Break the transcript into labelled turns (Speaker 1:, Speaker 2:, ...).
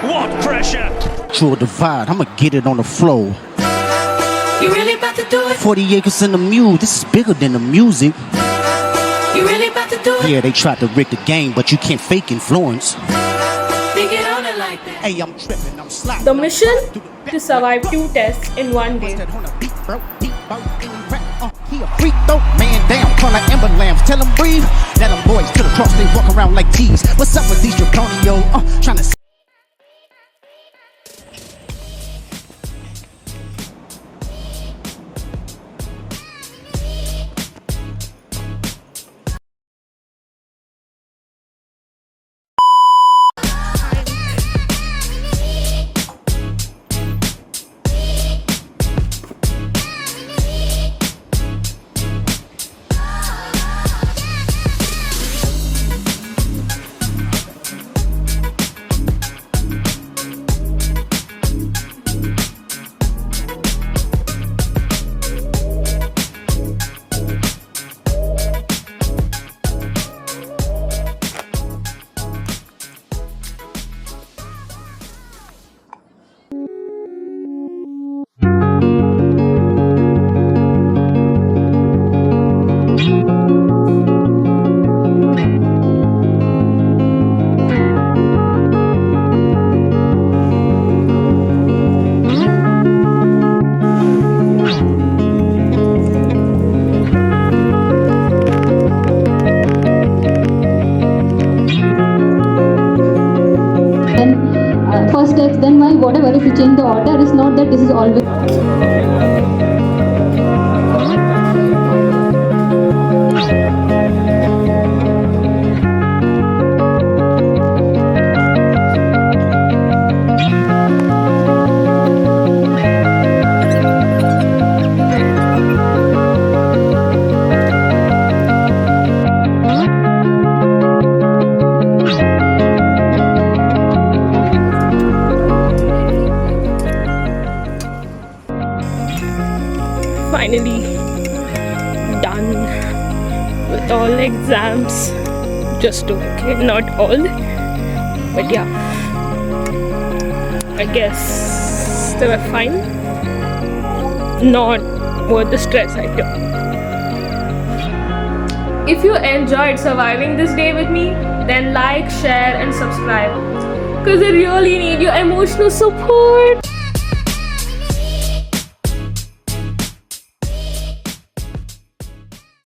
Speaker 1: What pressure?
Speaker 2: True divide, I'ma get it on the floor.
Speaker 3: You really about to do it?
Speaker 2: 40 acres in the mule, this is bigger than the music.
Speaker 3: You really about to do it?
Speaker 2: Yeah, they tried to rig the game, but you can't fake influence.
Speaker 3: They get on it like that.
Speaker 2: Hey, I'm tripping, I'm sliding.
Speaker 4: The mission to survive 2 tests in 1 day.
Speaker 2: He a freak though, man down, call like Amber Lambs. Tell him breathe, let them boys to the cross, they walk around like G's. What's up with these Draconio? Trying to
Speaker 5: first text, then y, whatever. If you change the order, it's not that this is always.
Speaker 4: Finally done with all exams. Just okay, not all, but yeah, I guess they were fine. Not worth the stress I took. If you enjoyed surviving this day with me, then like, share and subscribe, because I really need your emotional support.